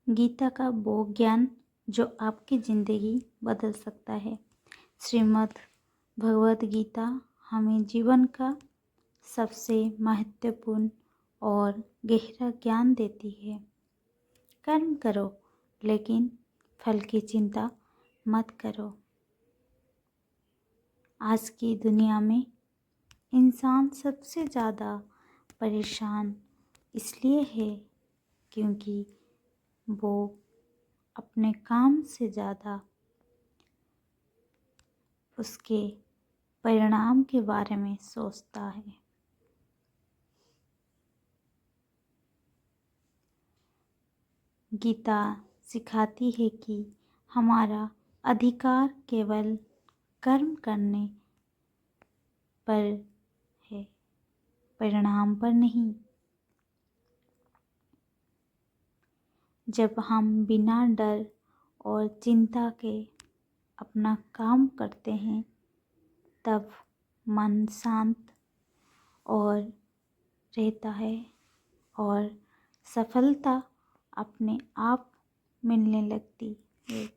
गीता का वो ज्ञान जो आपकी ज़िंदगी बदल सकता है। श्रीमद् भगवत गीता हमें जीवन का सबसे महत्वपूर्ण और गहरा ज्ञान देती है। कर्म करो लेकिन फल की चिंता मत करो। आज की दुनिया में इंसान सबसे ज़्यादा परेशान इसलिए है क्योंकि वो अपने काम से ज़्यादा उसके परिणाम के बारे में सोचता है। गीता सिखाती है कि हमारा अधिकार केवल कर्म करने पर है, परिणाम पर नहीं। जब हम बिना डर और चिंता के अपना काम करते हैं तब मन शांत और रहता है और सफलता अपने आप मिलने लगती है।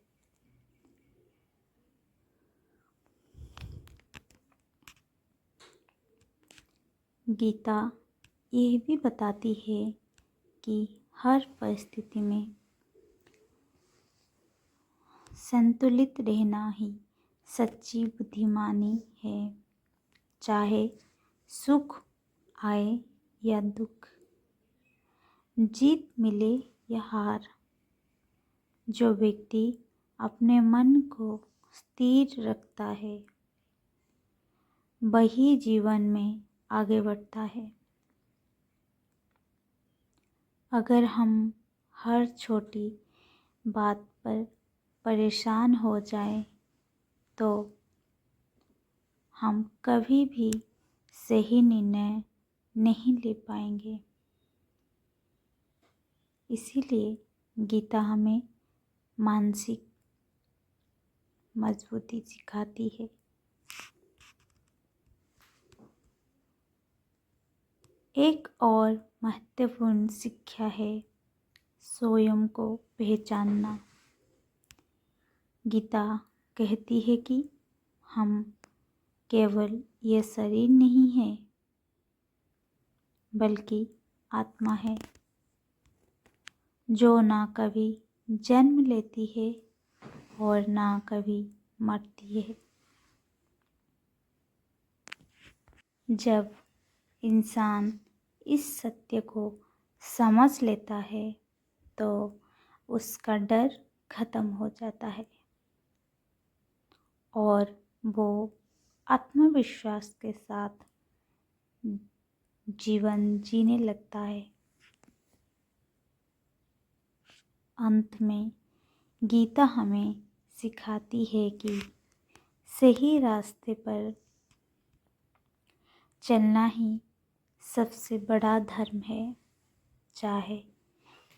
गीता यह भी बताती है कि हर परिस्थिति में संतुलित रहना ही सच्ची बुद्धिमानी है। चाहे सुख आए या दुख, जीत मिले या हार, जो व्यक्ति अपने मन को स्थिर रखता है वही जीवन में आगे बढ़ता है। अगर हम हर छोटी बात पर परेशान हो जाएं तो हम कभी भी सही निर्णय नहीं ले पाएंगे। इसीलिए गीता हमें मानसिक मजबूती सिखाती है। एक और महत्वपूर्ण शिक्षा है स्वयं को पहचानना। गीता कहती है कि हम केवल ये शरीर नहीं है बल्कि आत्मा है जो ना कभी जन्म लेती है और ना कभी मरती है। जब इंसान इस सत्य को समझ लेता है तो उसका डर खत्म हो जाता है और वो आत्मविश्वास के साथ जीवन जीने लगता है। अंत में गीता हमें सिखाती है कि सही रास्ते पर चलना ही सबसे बड़ा धर्म है। चाहे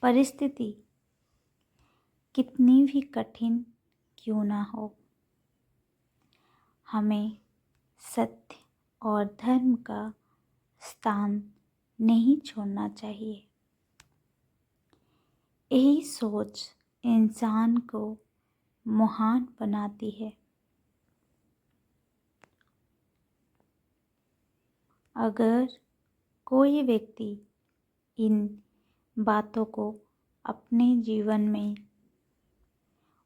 परिस्थिति कितनी भी कठिन क्यों ना हो, हमें सत्य और धर्म का स्थान नहीं छोड़ना चाहिए। यही सोच इंसान को महान बनाती है। अगर कोई व्यक्ति इन बातों को अपने जीवन में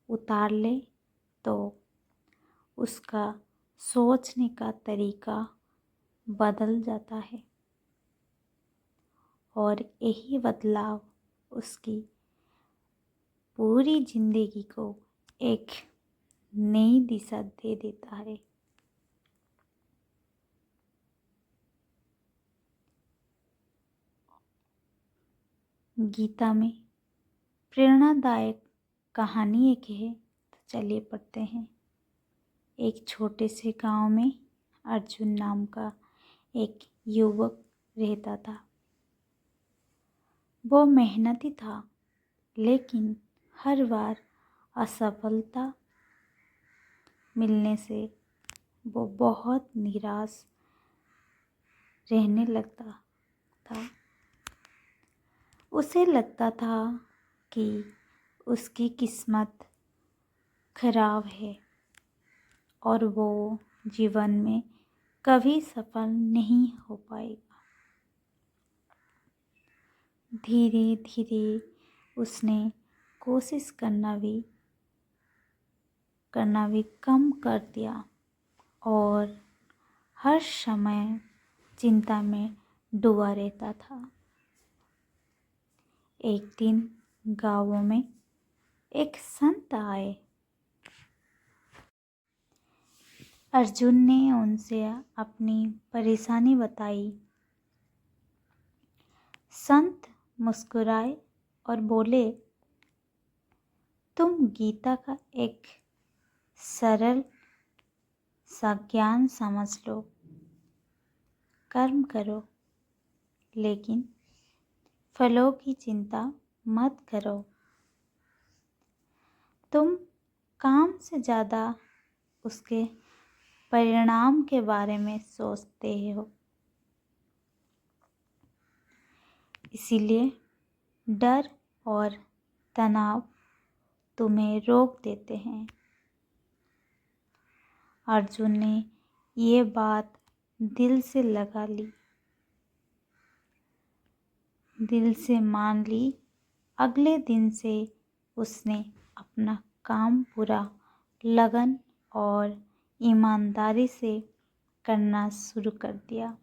उतार ले तो उसका सोचने का तरीका बदल जाता है और यही बदलाव उसकी पूरी जिंदगी को एक नई दिशा दे देता है। गीता में प्रेरणादायक कहानी एक है, तो चलिए पढ़ते हैं। एक छोटे से गांव में अर्जुन नाम का एक युवक रहता था। वो मेहनती था लेकिन हर बार असफलता मिलने से वो बहुत निराश रहने लगता था। उसे लगता था कि उसकी किस्मत खराब है और वो जीवन में कभी सफल नहीं हो पाएगा। धीरे धीरे उसने कोशिश करना भी कम कर दिया और हर समय चिंता में डूबा रहता था। एक दिन गाँव में एक संत आए। अर्जुन ने उनसे अपनी परेशानी बताई। संत मुस्कुराए और बोले, तुम गीता का एक सरल सा ज्ञान समझ लो। कर्म करो, लेकिन फलों की चिंता मत करो। तुम काम से ज़्यादा उसके परिणाम के बारे में सोचते हो, इसीलिए डर और तनाव तुम्हें रोक देते हैं। अर्जुन ने ये बात दिल से लगा ली, दिल से मान ली। अगले दिन से उसने अपना काम पूरा लगन और ईमानदारी से करना शुरू कर दिया।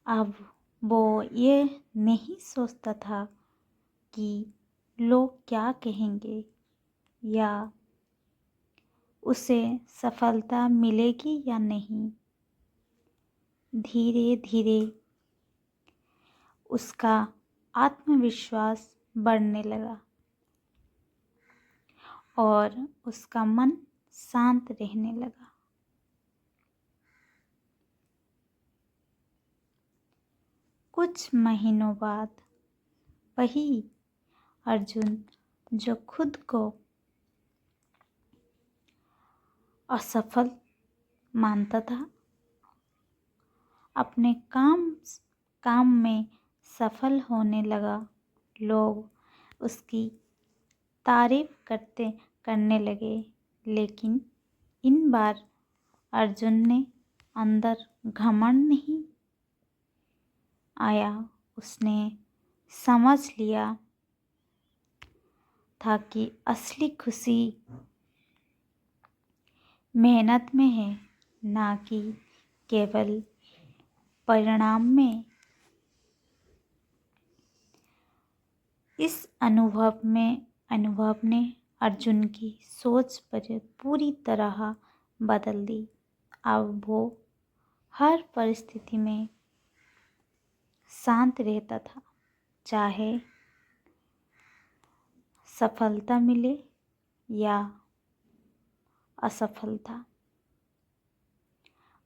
अब वो ये नहीं सोचता था कि लोग क्या कहेंगे या उसे सफलता मिलेगी या नहीं। धीरे धीरे उसका आत्मविश्वास बढ़ने लगा और उसका मन शांत रहने लगा। कुछ महीनों बाद वही अर्जुन जो खुद को असफल मानता था, अपने काम में सफल होने लगा। लोग उसकी तारीफ करने लगे, लेकिन इन बार अर्जुन ने अंदर घमंड नहीं आया। उसने समझ लिया था कि असली खुशी मेहनत में है, ना कि केवल परिणाम में। इस अनुभव ने अर्जुन की सोच पर पूरी तरह बदल दी। अब वो हर परिस्थिति में शांत रहता था, चाहे सफलता मिले या असफलता।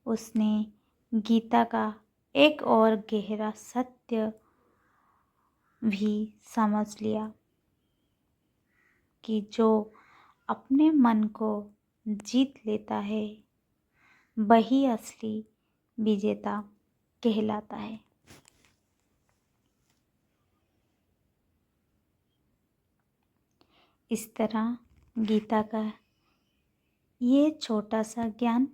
उसने गीता का एक और गहरा सत्य भी समझ लिया कि जो अपने मन को जीत लेता है वही असली विजेता कहलाता है। इस तरह गीता का ये छोटा सा ज्ञान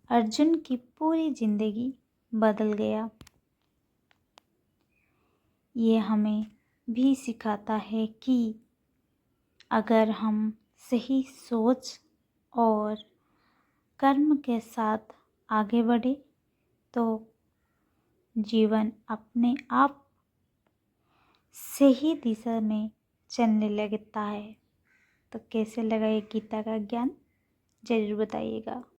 अर्जुन की पूरी जिंदगी बदल गया। ये हमें भी सिखाता है कि अगर हम सही सोच और कर्म के साथ आगे बढ़े तो जीवन अपने आप सही दिशा में चलने लगता है। तो कैसे लगा ये गीता का ज्ञान, ज़रूर बताइएगा।